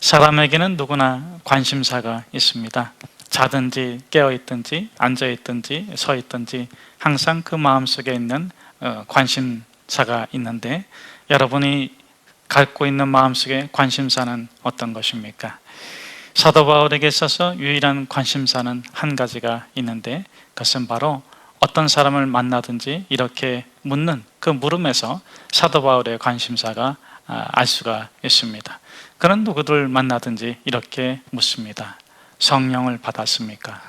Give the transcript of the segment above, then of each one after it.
사람에게는 누구나 관심사가 있습니다. 자든지 깨어있든지 앉아있든지 서있든지 항상 그 마음속에 있는 관심사가 있는데, 여러분이 갖고 있는 마음속의 관심사는 어떤 것입니까? 사도 바울에게 있어서 유일한 관심사는 한 가지가 있는데, 그것은 바로 어떤 사람을 만나든지 이렇게 묻는 그 물음에서 사도 바울의 관심사가 알 수가 있습니다. 그런 누구들 만나든지 이렇게 묻습니다. 성령을 받았습니까?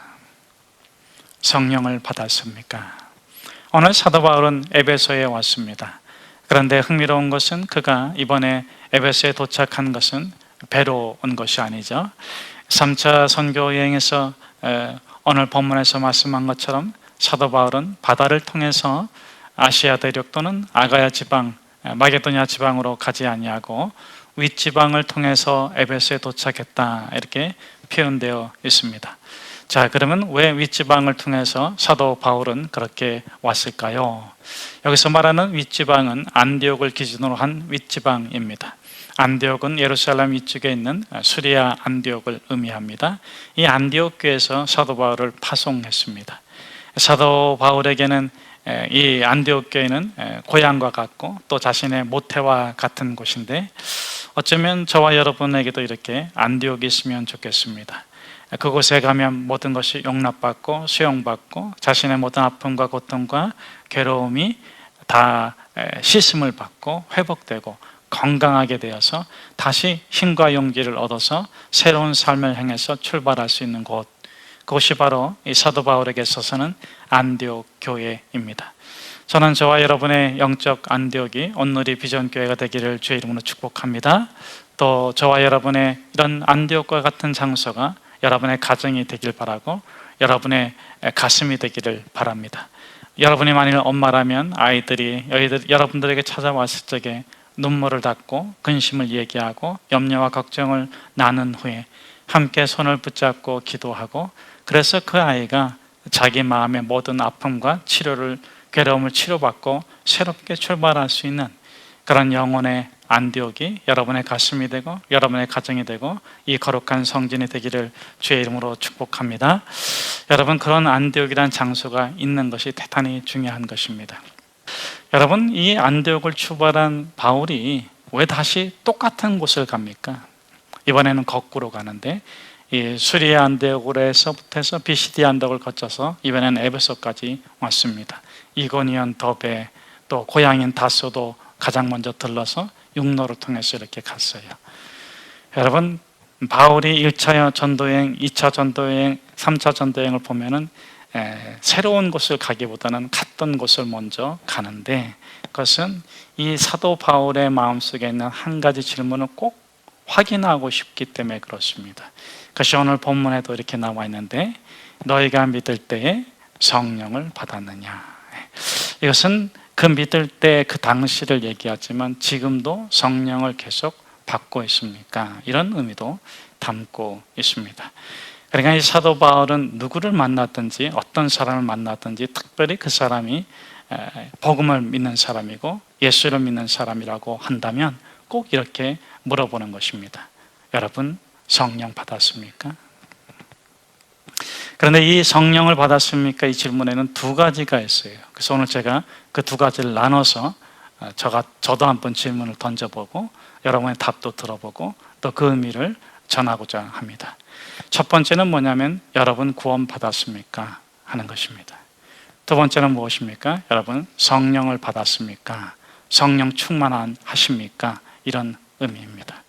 성령을 받았습니까? 오늘 사도 바울은 에베소에 왔습니다. 그런데 흥미로운 것은 그가 이번에 에베소에 도착한 것은 배로 온 것이 아니죠. 3차 선교 여행에서 오늘 본문에서 말씀한 것처럼 사도 바울은 바다를 통해서 아시아 대륙 또는 아가야 지방, 마게도냐 지방으로 가지 아니하고 윗지방을 통해서 에베소에 도착했다, 이렇게 표현되어 있습니다. 자, 그러면 왜 윗지방을 통해서 사도 바울은 그렇게 왔을까요? 여기서 말하는 윗지방은 안디옥을 기준으로 한 윗지방입니다. 안디옥은 예루살렘 위쪽에 있는 수리아 안디옥을 의미합니다. 이 안디옥 교회에서 사도 바울을 파송했습니다. 사도 바울에게는 이 안디옥 교회는 고향과 같고 또 자신의 모태와 같은 곳인데, 어쩌면 저와 여러분에게도 이렇게 안디옥이 있으면 좋겠습니다. 그곳에 가면 모든 것이 용납받고 수용받고 자신의 모든 아픔과 고통과 괴로움이 다 씻음을 받고 회복되고 건강하게 되어서 다시 힘과 용기를 얻어서 새로운 삶을 향해서 출발할 수 있는 곳, 그것이 바로 이 사도 바울에게 있어서는 안디옥 교회입니다. 저는 저와 여러분의 영적 안디옥이 온누리 비전교회가 되기를 주의 이름으로 축복합니다. 또 저와 여러분의 이런 안디옥과 같은 장소가 여러분의 가정이 되길 바라고 여러분의 가슴이 되기를 바랍니다. 여러분이 만일 엄마라면 아이들이 여러분들에게 찾아왔을 적에 눈물을 닦고 근심을 얘기하고 염려와 걱정을 나눈 후에 함께 손을 붙잡고 기도하고, 그래서 그 아이가 자기 마음의 모든 아픔과 괴로움을 치료받고 새롭게 출발할 수 있는 그런 영혼의 안디옥이 여러분의 가슴이 되고 여러분의 가정이 되고 이 거룩한 성전이 되기를 주의 이름으로 축복합니다. 여러분, 그런 안디옥이라는 장소가 있는 것이 대단히 중요한 것입니다. 여러분, 이 안디옥을 출발한 바울이 왜 다시 똑같은 곳을 갑니까? 이번에는 거꾸로 가는데, 이 수리아 안디옥으로부터 해서 비시디 안디옥을 거쳐서 이번에는 에베소까지 왔습니다. 이고니온, 더베, 또 고향인 다소도 가장 먼저 들러서 육로를 통해서 이렇게 갔어요. 여러분, 바울이 1차 전도여행, 2차 전도여행, 3차 전도여행을 보면은 새로운 곳을 가기보다는 갔던 곳을 먼저 가는데, 그것은 이 사도 바울의 마음속에 있는 한 가지 질문을 꼭 확인하고 싶기 때문에 그렇습니다. 그것이 오늘 본문에도 이렇게 나와 있는데, 너희가 믿을 때에 성령을 받았느냐. 이것은 그 믿을 때 그 당시를 얘기하지만 지금도 성령을 계속 받고 있습니까? 이런 의미도 담고 있습니다. 그러니까 이 사도 바울은 누구를 만났든지 어떤 사람을 만났든지 특별히 그 사람이 복음을 믿는 사람이고 예수를 믿는 사람이라고 한다면 꼭 이렇게 물어보는 것입니다. 여러분, 성령 받았습니까? 그런데 이 성령을 받았습니까? 이 질문에는 두 가지가 있어요. 그래서 오늘 제가 그 두 가지를 나눠서 저도 한번 질문을 던져보고 여러분의 답도 들어보고 또 그 의미를 전하고자 합니다. 첫 번째는 뭐냐면, 여러분 구원 받았습니까? 하는 것입니다. 두 번째는 무엇입니까? 여러분 성령을 받았습니까? 성령 충만하십니까? 이런 의미입니다.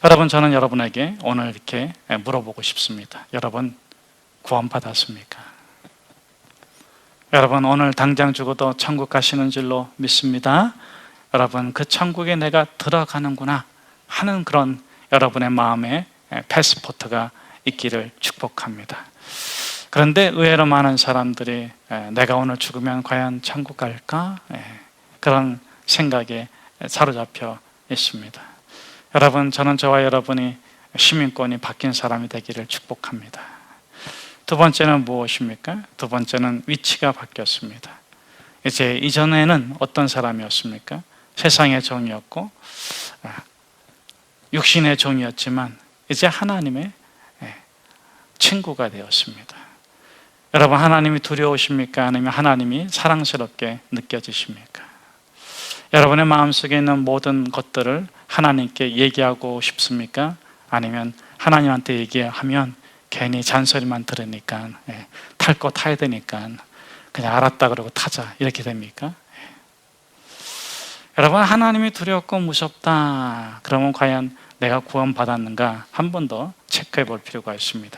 여러분, 저는 여러분에게 오늘 이렇게 물어보고 싶습니다. 여러분 구원 받았습니까? 여러분, 오늘 당장 죽어도 천국 가시는 줄로 믿습니다. 여러분, 그 천국에 내가 들어가는구나 하는 그런 여러분의 마음에 패스포트가 있기를 축복합니다. 그런데 의외로 많은 사람들이 내가 오늘 죽으면 과연 천국 갈까? 그런 생각에 사로잡혀 있습니다. 여러분, 저는 저와 여러분이 시민권이 바뀐 사람이 되기를 축복합니다. 두 번째는 무엇입니까? 두 번째는 위치가 바뀌었습니다. 이제 이전에는 어떤 사람이었습니까? 세상의 종이었고 육신의 종이었지만 이제 하나님의 친구가 되었습니다. 여러분, 하나님이 두려우십니까? 아니면 하나님이 사랑스럽게 느껴지십니까? 여러분의 마음속에 있는 모든 것들을 하나님께 얘기하고 싶습니까? 아니면 하나님한테 얘기하면 괜히 잔소리만 들으니까 탈 거 타야 되니까 그냥 알았다 그러고 타자 이렇게 됩니까? 여러분, 하나님이 두렵고 무섭다 그러면 과연 내가 구원받았는가 한 번 더 체크해 볼 필요가 있습니다.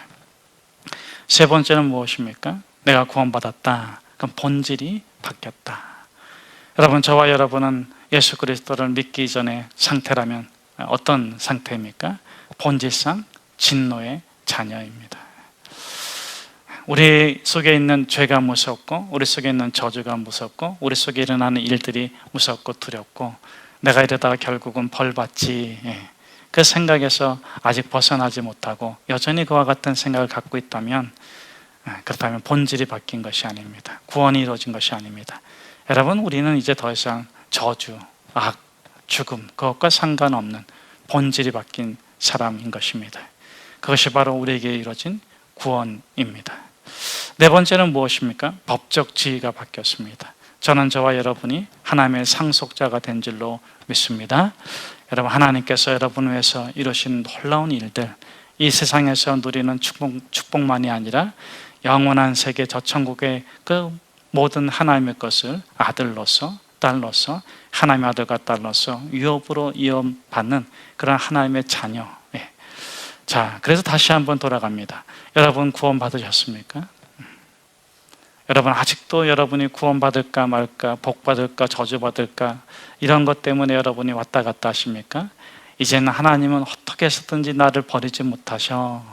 세 번째는 무엇입니까? 내가 구원받았다. 그럼 본질이 바뀌었다. 여러분, 저와 여러분은 예수 그리스도를 믿기 전의 상태라면 어떤 상태입니까? 본질상 진노의 자녀입니다. 우리 속에 있는 죄가 무섭고, 우리 속에 있는 저주가 무섭고, 우리 속에 일어나는 일들이 무섭고 두렵고, 내가 이러다가 결국은 벌 받지, 그 생각에서 아직 벗어나지 못하고 여전히 그와 같은 생각을 갖고 있다면, 그렇다면 본질이 바뀐 것이 아닙니다. 구원이 이루어진 것이 아닙니다. 여러분, 우리는 이제 더 이상 저주, 악, 죽음, 그것과 상관없는 본질이 바뀐 사람인 것입니다. 그것이 바로 우리에게 이루어진 구원입니다. 네 번째는 무엇입니까? 법적 지위가 바뀌었습니다. 저는 저와 여러분이 하나님의 상속자가 된 줄로 믿습니다. 여러분, 하나님께서 여러분을 위해서 이루신 놀라운 일들, 이 세상에서 누리는 축복만이 아니라 영원한 세계 저 천국의 그 모든 하나님의 것을 아들로서, 딸로서, 하나님의 아들과 딸로서 유업으로 이어받는 그런 하나님의 자녀. 자, 그래서 다시 한번 돌아갑니다. 여러분, 구원 받으셨습니까? 여러분, 아직도 여러분이 구원받을까 말까, 복받을까 저주받을까 이런 것 때문에 여러분이 왔다 갔다 하십니까? 이제는 하나님은 어떻게 해서든지 나를 버리지 못하셔.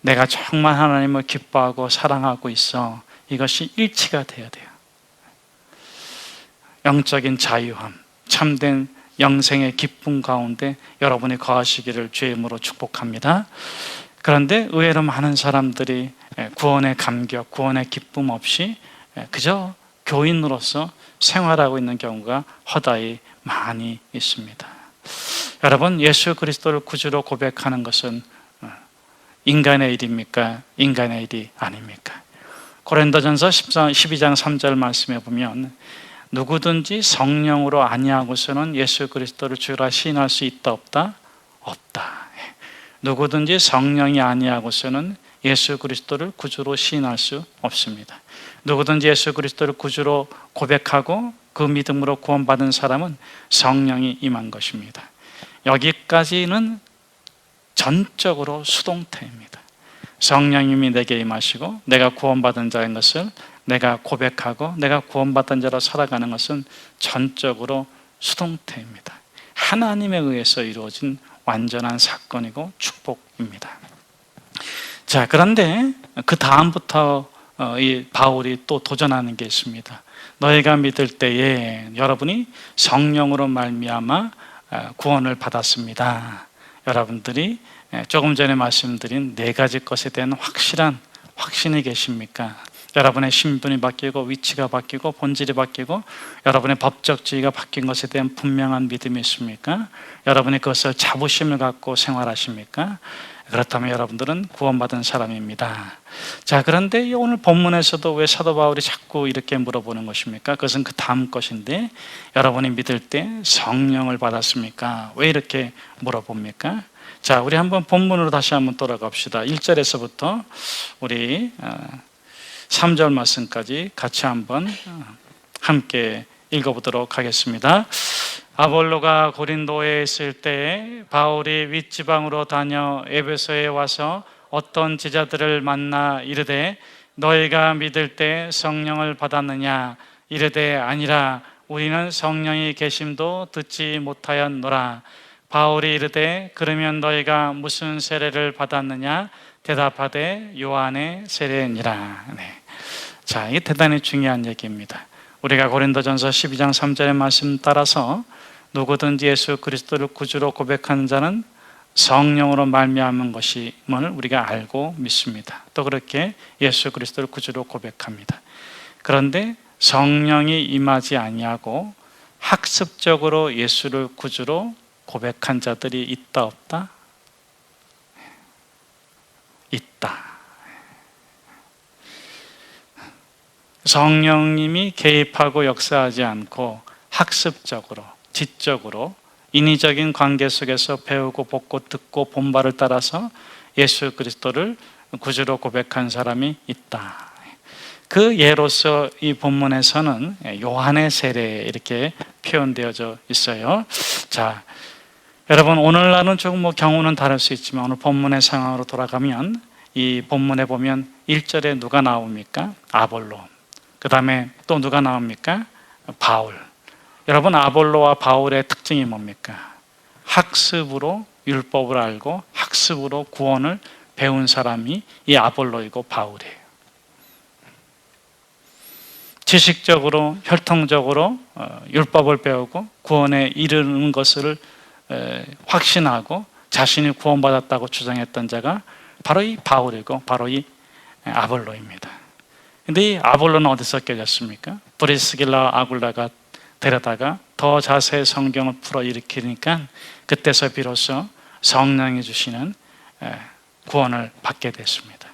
내가 정말 하나님을 기뻐하고 사랑하고 있어. 이것이 일치가 되어야 돼요. 영적인 자유함, 참된 영생의 기쁨 가운데 여러분이 거하시기를 주의 이름으로 축복합니다. 그런데 의외로 많은 사람들이 구원의 감격, 구원의 기쁨 없이 그저 교인으로서 생활하고 있는 경우가 허다히 많이 있습니다. 여러분, 예수 그리스도를 구주로 고백하는 것은 인간의 일입니까? 인간의 일이 아닙니까? 고린도전서 12장 3절 말씀에 보면 누구든지 성령으로 아니하고서는 예수 그리스도를 주라 시인할 수 있다 없다? 없다. 누구든지 성령이 아니하고서는 예수 그리스도를 구주로 시인할 수 없습니다. 누구든지 예수 그리스도를 구주로 고백하고 그 믿음으로 구원받은 사람은 성령이 임한 것입니다. 여기까지는 전적으로 수동태입니다. 성령님이 내게 임하시고 내가 구원받은 자인 것을 내가 고백하고 내가 구원받은 자로 살아가는 것은 전적으로 수동태입니다. 하나님에 의해서 이루어진 완전한 사건이고 축복입니다. 자, 그런데 그 다음부터 이 바울이 또 도전하는 게 있습니다. 너희가 믿을 때에 여러분이 성령으로 말미암아 구원을 받았습니다. 여러분들이 조금 전에 말씀드린 네 가지 것에 대한 확실한 확신이 계십니까? 여러분의 신분이 바뀌고 위치가 바뀌고 본질이 바뀌고 여러분의 법적 지위가 바뀐 것에 대한 분명한 믿음이 있습니까? 여러분이 그것을 자부심을 갖고 생활하십니까? 그렇다면 여러분들은 구원받은 사람입니다. 자, 그런데 오늘 본문에서도 왜 사도 바울이 자꾸 이렇게 물어보는 것입니까? 그것은 그 다음 것인데 여러분이 믿을 때 성령을 받았습니까? 왜 이렇게 물어봅니까? 자, 우리 한번 본문으로 다시 한번 돌아갑시다. 1절에서부터 우리 3절 말씀까지 같이 한번 함께 읽어보도록 하겠습니다. 아볼로가 고린도에 있을 때 바울이 윗지방으로 다녀 에베소에 와서 어떤 제자들을 만나 이르되 너희가 믿을 때 성령을 받았느냐? 이르되 아니라 우리는 성령이 계심도 듣지 못하였노라. 바울이 이르되 그러면 너희가 무슨 세례를 받았느냐? 대답하되 요한의 세례니라. 자, 이게 대단히 중요한 얘기입니다. 우리가 고린도전서 12장 3절의 말씀 따라서 누구든지 예수 그리스도를 구주로 고백하는 자는 성령으로 말미암은 것임을 우리가 알고 믿습니다. 또 그렇게 예수 그리스도를 구주로 고백합니다. 그런데 성령이 임하지 아니하고 학습적으로 예수를 구주로 고백한 자들이 있다 없다? 있다. 성령님이 개입하고 역사하지 않고 학습적으로, 지적으로 인위적인 관계 속에서 배우고 복고 듣고 본바를 따라서 예수 그리스도를 구주로 고백한 사람이 있다. 그 예로서 이 본문에서는 요한의 세례 이렇게 표현되어져 있어요. 자, 여러분 오늘날은 조금 경우는 다를 수 있지만 오늘 본문의 상황으로 돌아가면 이 본문에 보면 1절에 누가 나옵니까? 아볼로. 그 다음에 또 누가 나옵니까? 바울. 여러분 아볼로와 바울의 특징이 뭡니까? 학습으로 율법을 알고 학습으로 구원을 배운 사람이 이 아볼로이고 바울이에요. 지식적으로 혈통적으로 율법을 배우고 구원에 이르는 것을 확신하고 자신이 구원받았다고 주장했던 자가 바로 이 바울이고 바로 이 아볼로입니다. 근데 이 아볼로는 어디서 깨졌습니까? 브리스길라 아굴라가 데려다가 더 자세히 성경을 풀어 일으키니까 그때서 비로소 성령이 주시는 구원을 받게 됐습니다.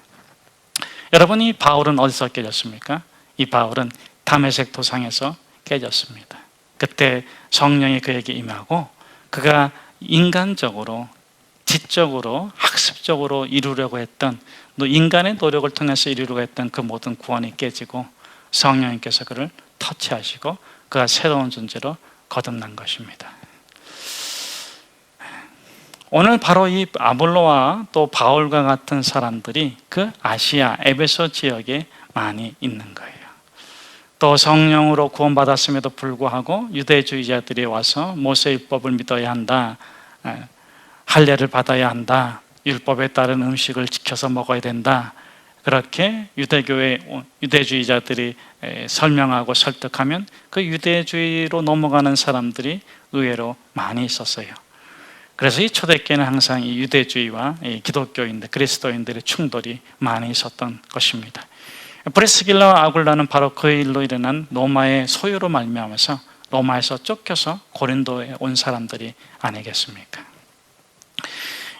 여러분 이 바울은 어디서 깨졌습니까? 이 바울은 다메섹 도상에서 깨졌습니다. 그때 성령이 그에게 임하고 그가 인간적으로 지적으로 학습적으로 이루려고 했던 인간의 노력을 통해서 이루려고 했던 그 모든 구원이 깨지고 성령님께서 그를 터치하시고 그가 새로운 존재로 거듭난 것입니다. 오늘 바로 이 아볼로와 또 바울과 같은 사람들이 그 아시아 에베소 지역에 많이 있는 거예요. 또 성령으로 구원받았음에도 불구하고 유대주의자들이 와서 모세율법을 믿어야 한다, 할례를 받아야 한다, 율법에 따른 음식을 지켜서 먹어야 된다, 그렇게 유대주의자들이 설명하고 설득하면 그 유대주의로 넘어가는 사람들이 의외로 많이 있었어요. 그래서 이 초대교회는 항상 이 유대주의와 이 기독교인들, 그리스도인들의 충돌이 많이 있었던 것입니다. 브리스길라와 아굴라는 바로 그 일로 일어난 로마의 소유로 말미암아서 로마에서 쫓겨서 고린도에 온 사람들이 아니겠습니까?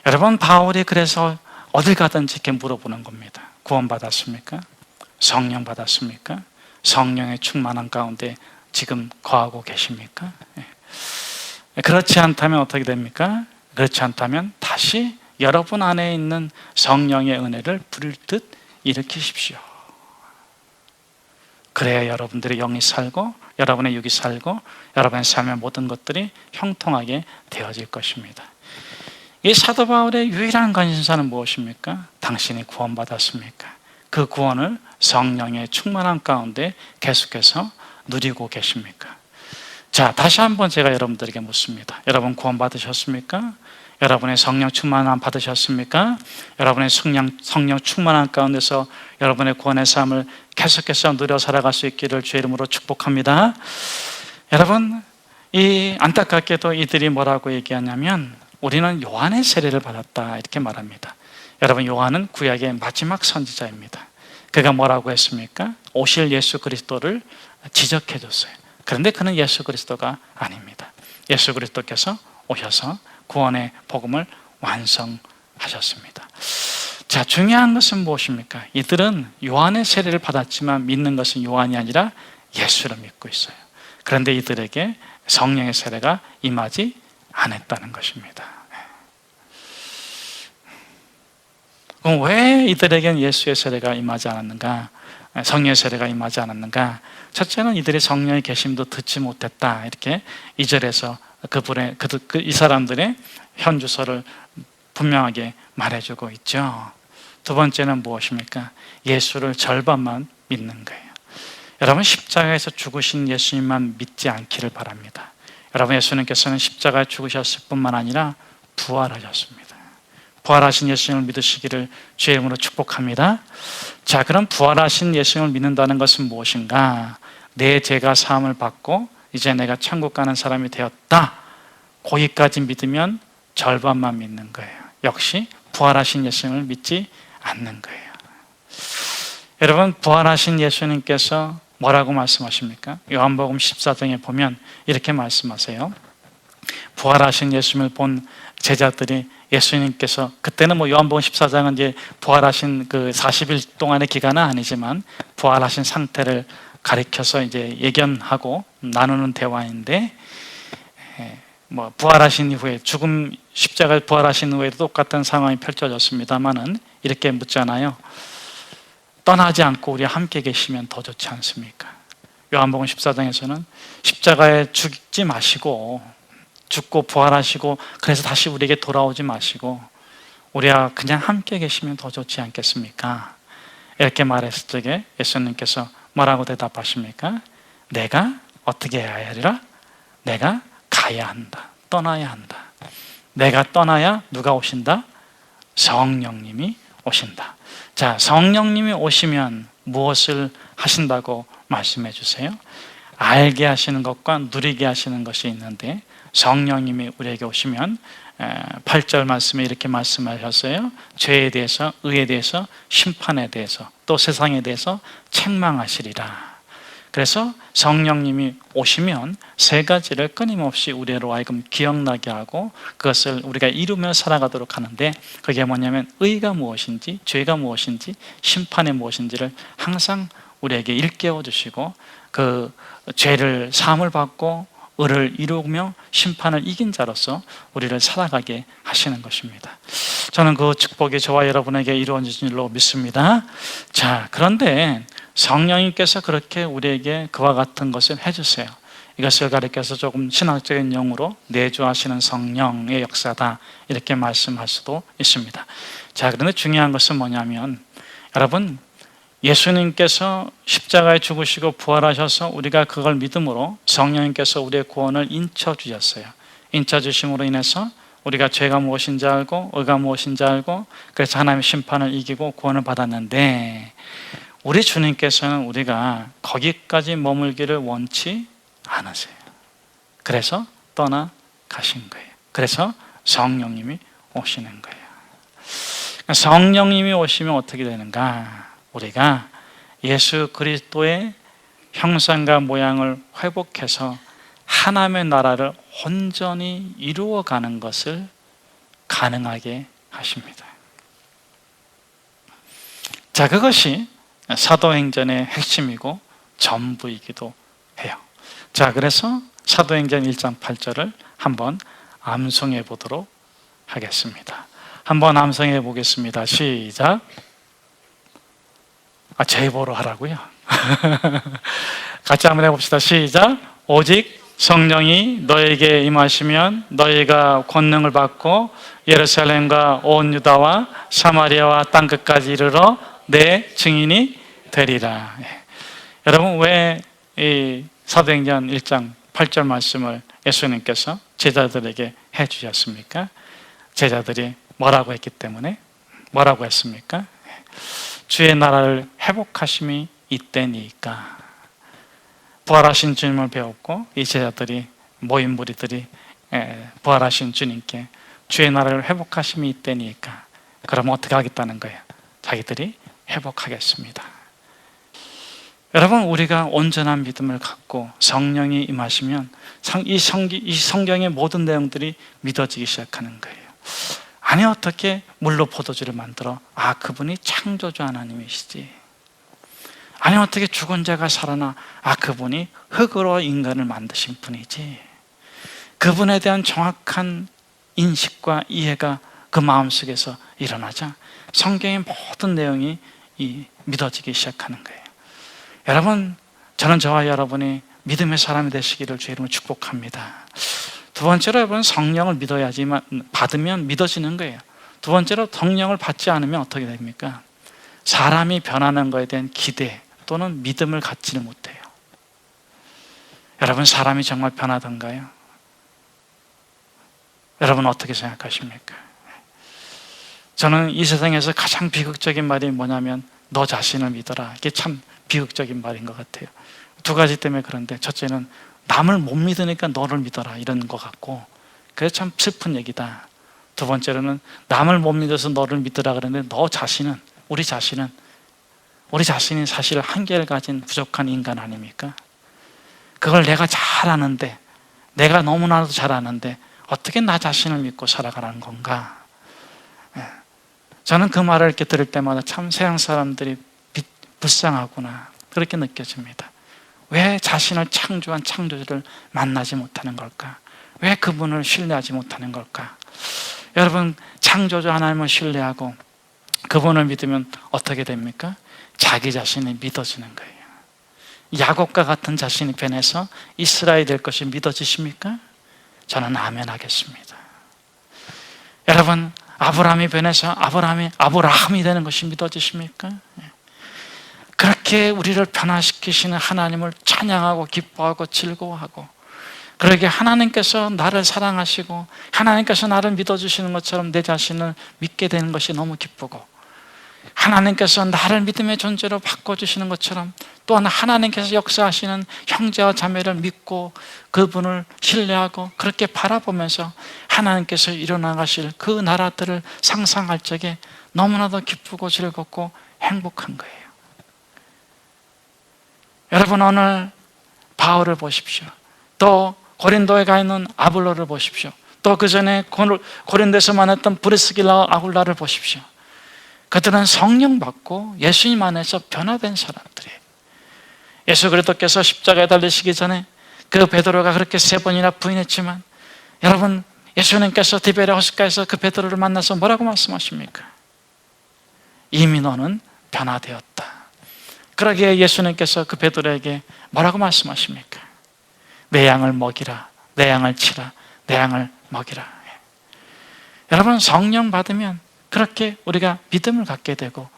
여러분 바울이 그래서 어딜 가든지 이렇게 물어보는 겁니다. 구원 받았습니까? 성령 받았습니까? 성령의 충만한 가운데 지금 거하고 계십니까? 그렇지 않다면 어떻게 됩니까? 그렇지 않다면 다시 여러분 안에 있는 성령의 은혜를 불듯 일으키십시오. 그래야 여러분들의 영이 살고 여러분의 육이 살고 여러분의 삶의 모든 것들이 형통하게 되어질 것입니다. 이 사도 바울의 유일한 관심사는 무엇입니까? 당신이 구원받았습니까? 그 구원을 성령의 충만한 가운데 계속해서 누리고 계십니까? 자, 다시 한번 제가 여러분들에게 묻습니다. 여러분 구원 받으셨습니까? 여러분의 성령 충만함 받으셨습니까? 여러분의 성령 충만함 가운데서 여러분의 구원의 삶을 계속해서 누려 살아갈 수 있기를 주의 이름으로 축복합니다. 여러분, 이 안타깝게도 이들이 뭐라고 얘기하냐면 우리는 요한의 세례를 받았다 이렇게 말합니다. 여러분 요한은 구약의 마지막 선지자입니다. 그가 뭐라고 했습니까? 오실 예수 그리스도를 지적해 줬어요. 그런데 그는 예수 그리스도가 아닙니다. 예수 그리스도께서 오셔서 구원의 복음을 완성하셨습니다. 자, 중요한 것은 무엇입니까? 이들은 요한의 세례를 받았지만 믿는 것은 요한이 아니라 예수를 믿고 있어요. 그런데 이들에게 성령의 세례가 임하지 않았다는 것입니다. 그럼 왜 이들에게는 예수의 세례가 임하지 않았는가? 성령의 세례가 임하지 않았는가? 첫째는 이들이 성령의 계심도 듣지 못했다. 이렇게 2절에서 이 사람들의 현주소를 분명하게 말해주고 있죠. 두 번째는 무엇입니까? 예수를 절반만 믿는 거예요. 여러분 십자가에서 죽으신 예수님만 믿지 않기를 바랍니다. 여러분 예수님께서는 십자가에 죽으셨을 뿐만 아니라 부활하셨습니다. 부활하신 예수님을 믿으시기를 주의 이름으로 축복합니다. 자, 그럼 부활하신 예수님을 믿는다는 것은 무엇인가? 내 죄가 사함을 받고 이제 내가 천국 가는 사람이 되었다. 거기까지 믿으면 절반만 믿는 거예요. 역시 부활하신 예수님을 믿지 않는 거예요. 여러분 부활하신 예수님께서 뭐라고 말씀하십니까? 요한복음 14장에 보면 이렇게 말씀하세요. 부활하신 예수님을 본 제자들이 예수님께서, 그때는 요한복음 14장은 이제 부활하신 그 40일 동안의 기간은 아니지만 부활하신 상태를 가리켜서 이제 예견하고 나누는 대화인데, 부활하신 이후에, 죽음 십자가에 부활하신 후에도 똑같은 상황이 펼쳐졌습니다만은 이렇게 묻잖아요. 떠나지 않고 우리 함께 계시면 더 좋지 않습니까? 요한복음 14장에서는 십자가에 죽지 마시고, 죽고 부활하시고 그래서 다시 우리에게 돌아오지 마시고 우리와 그냥 함께 계시면 더 좋지 않겠습니까? 이렇게 말했을 적에 예수님께서 뭐라고 대답하십니까? 내가 어떻게 해야 하리라? 내가 가야 한다. 떠나야 한다. 내가 떠나야 누가 오신다? 성령님이 오신다. 자, 성령님이 오시면 무엇을 하신다고 말씀해 주세요? 알게 하시는 것과 누리게 하시는 것이 있는데, 성령님이 우리에게 오시면 8절 말씀에 이렇게 말씀하셨어요. 죄에 대해서, 의에 대해서, 심판에 대해서, 또 세상에 대해서 책망하시리라. 그래서 성령님이 오시면 세 가지를 끊임없이 우리로 하여금 기억나게 하고 그것을 우리가 이루며 살아가도록 하는데, 그게 뭐냐면 의가 무엇인지, 죄가 무엇인지, 심판이 무엇인지를 항상 우리에게 일깨워 주시고, 그 죄를 사함을 받고 의를 이루며 심판을 이긴 자로서 우리를 살아가게 하시는 것입니다. 저는 그 축복이 저와 여러분에게 이루어진 줄로 믿습니다. 자, 그런데 성령님께서 그렇게 우리에게 그와 같은 것을 해주세요. 이것을 가리켜서 조금 신학적인 용어로 내주하시는 성령의 역사다, 이렇게 말씀할 수도 있습니다. 자, 그런데 중요한 것은 뭐냐면, 여러분, 예수님께서 십자가에 죽으시고 부활하셔서 우리가 그걸 믿음으로 성령님께서 우리의 구원을 인쳐주셨어요. 인쳐주심으로 인해서 우리가 죄가 무엇인지 알고 의가 무엇인지 알고, 그래서 하나님의 심판을 이기고 구원을 받았는데, 우리 주님께서는 우리가 거기까지 머물기를 원치 않으세요. 그래서 떠나가신 거예요. 그래서 성령님이 오시는 거예요. 성령님이 오시면 어떻게 되는가? 우리가 예수 그리스도의 형상과 모양을 회복해서 하나님의 나라를 온전히 이루어가는 것을 가능하게 하십니다. 자, 그것이 사도행전의 핵심이고 전부이기도 해요. 자, 그래서 사도행전 1장 8절을 한번 암송해 보도록 하겠습니다. 한번 암송해 보겠습니다. 시작. 제 입으로 하라고요? 같이 한번 해봅시다. 시작. 오직 성령이 너에게 임하시면 너희가 권능을 받고 예루살렘과 온 유다와 사마리아와 땅끝까지 이르러 내 증인이 되리라. 여러분, 왜 이 사도행전 1장 8절 말씀을 예수님께서 제자들에게 해주셨습니까? 제자들이 뭐라고 했기 때문에, 뭐라고 했습니까? 주의 나라를 회복하심이 이때니까. 부활하신 주님을 배웠고 이 제자들이, 모인 무리들이 부활하신 주님께 주의 나라를 회복하심이 이때니까, 그럼 어떻게 하겠다는 거예요? 자기들이 회복하겠습니다. 여러분, 우리가 온전한 믿음을 갖고 성령이 임하시면 이 성경의 모든 내용들이 믿어지기 시작하는 거예요. 아니, 어떻게 물로 포도주를 만들어? 그분이 창조주 하나님이시지. 아니, 어떻게 죽은 자가 살아나? 그분이 흙으로 인간을 만드신 분이지. 그분에 대한 정확한 인식과 이해가 그 마음속에서 일어나자 성경의 모든 내용이 믿어지기 시작하는 거예요. 여러분, 저는 저와 여러분이 믿음의 사람이 되시기를 주의 이름으로 축복합니다. 두 번째로, 여러분, 성령을 믿어야지만, 받으면 믿어지는 거예요. 두 번째로, 성령을 받지 않으면 어떻게 됩니까? 사람이 변하는 것에 대한 기대 또는 믿음을 갖지는 못해요. 여러분, 사람이 정말 변하던가요? 여러분, 어떻게 생각하십니까? 저는 이 세상에서 가장 비극적인 말이 뭐냐면, 너 자신을 믿어라. 이게 참 비극적인 말인 것 같아요. 두 가지 때문에 그런데, 첫째는 남을 못 믿으니까 너를 믿어라, 이런 것 같고, 그게 참 슬픈 얘기다. 두 번째로는 남을 못 믿어서 너를 믿으라 그러는데, 너 자신은, 우리 자신이 사실 한계를 가진 부족한 인간 아닙니까? 그걸 내가 잘 아는데, 내가 너무나도 잘 아는데 어떻게 나 자신을 믿고 살아가라는 건가? 저는 그 말을 이렇게 들을 때마다 참 세상 사람들이 불쌍하구나 그렇게 느껴집니다. 왜 자신을 창조한 창조주를 만나지 못하는 걸까? 왜 그분을 신뢰하지 못하는 걸까? 여러분, 창조주 하나님을 신뢰하고 그분을 믿으면 어떻게 됩니까? 자기 자신이 믿어지는 거예요. 야곱과 같은 자신이 변해서 이스라엘이 될 것이 믿어지십니까? 저는 아멘 하겠습니다. 여러분, 아브라함이 변해서 아브라함이 되는 것이 믿어지십니까? 그렇게 우리를 변화시키시는 하나님을 찬양하고 기뻐하고 즐거워하고, 그러게 하나님께서 나를 사랑하시고 하나님께서 나를 믿어주시는 것처럼 내 자신을 믿게 되는 것이 너무 기쁘고, 하나님께서 나를 믿음의 존재로 바꿔주시는 것처럼 또한 하나님께서 역사하시는 형제와 자매를 믿고 그분을 신뢰하고 그렇게 바라보면서 하나님께서 일어나가실 그 나라들을 상상할 적에 너무나도 기쁘고 즐겁고 행복한 거예요. 여러분, 오늘 바울을 보십시오. 또 고린도에 가 있는 아볼로를 보십시오. 또 그 전에 고린도에서 만났던 브리스길라와 아굴라를 보십시오. 그들은 성령 받고 예수님 안에서 변화된 사람들이에요. 예수 그리스도께서 십자가에 달리시기 전에 그 베드로가 그렇게 3번이나 부인했지만, 여러분, 예수님께서 디베랴 호숫가에서 그 베드로를 만나서 뭐라고 말씀하십니까? 이미 너는 변화되었다. 그러기에 예수님께서 그 베드로에게 뭐라고 말씀하십니까? 내 양을 먹이라, 내 양을 치라, 내 양을 먹이라. 여러분, 성령 받으면 그렇게 우리가 믿음을 갖게 되고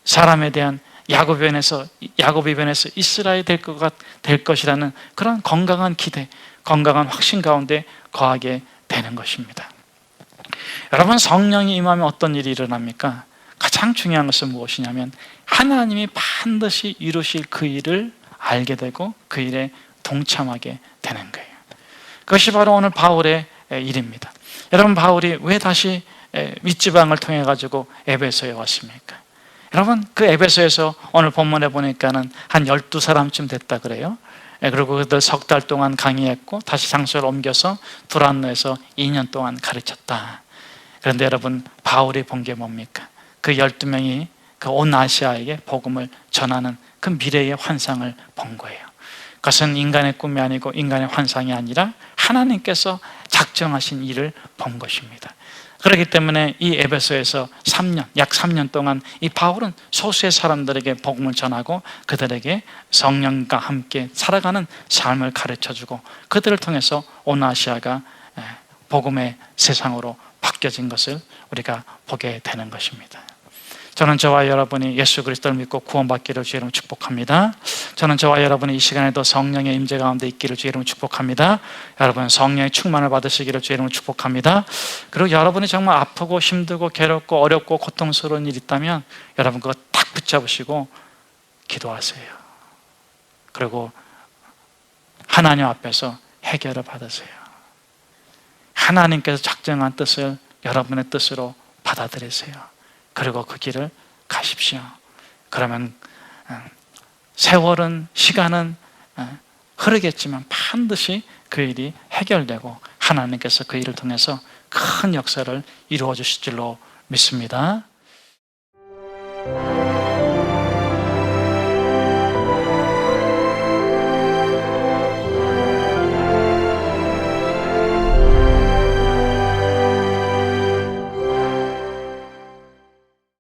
사람에 대한 야곱이 변해서 이스라엘이 될 것이라는 그런 건강한 기대, 건강한 확신 가운데 거하게 되는 것입니다. 여러분, 성령이 임하면 어떤 일이 일어납니까? 가장 중요한 것은 무엇이냐면 하나님이 반드시 이루실 그 일을 알게 되고 그 일에 동참하게 되는 거예요. 그것이 바로 오늘 바울의 일입니다. 여러분, 바울이 왜 다시 윗지방을 통해 가지고 에베소에 왔습니까? 여러분, 그 에베소에서 오늘 본문에 보니까는 한 12사람쯤 됐다 그래요. 그리고 그들 6달 동안 강의했고 다시 장소를 옮겨서 두란노에서 2년 동안 가르쳤다. 그런데 여러분, 바울이 본 게 뭡니까? 그 12명이 그 온 아시아에게 복음을 전하는 그 미래의 환상을 본 거예요. 그것은 인간의 꿈이 아니고 인간의 환상이 아니라 하나님께서 작정하신 일을 본 것입니다. 그렇기 때문에 이 에베소에서 약 3년 동안 이 바울은 소수의 사람들에게 복음을 전하고 그들에게 성령과 함께 살아가는 삶을 가르쳐주고 그들을 통해서 온 아시아가 복음의 세상으로 바뀌어진 것을 우리가 보게 되는 것입니다. 저는 저와 여러분이 예수 그리스도를 믿고 구원받기를 주의 이름으로 축복합니다. 저는 저와 여러분이 이 시간에도 성령의 임재 가운데 있기를 주의 이름으로 축복합니다. 여러분, 성령의 충만을 받으시기를 주의 이름으로 축복합니다. 그리고 여러분이 정말 아프고 힘들고 괴롭고 어렵고 고통스러운 일이 있다면 여러분 그거 딱 붙잡으시고 기도하세요. 그리고 하나님 앞에서 해결을 받으세요. 하나님께서 작정한 뜻을 여러분의 뜻으로 받아들이세요. 그리고 그 길을 가십시오. 그러면 세월은, 시간은 흐르겠지만 반드시 그 일이 해결되고 하나님께서 그 일을 통해서 큰 역사를 이루어 주실 줄로 믿습니다.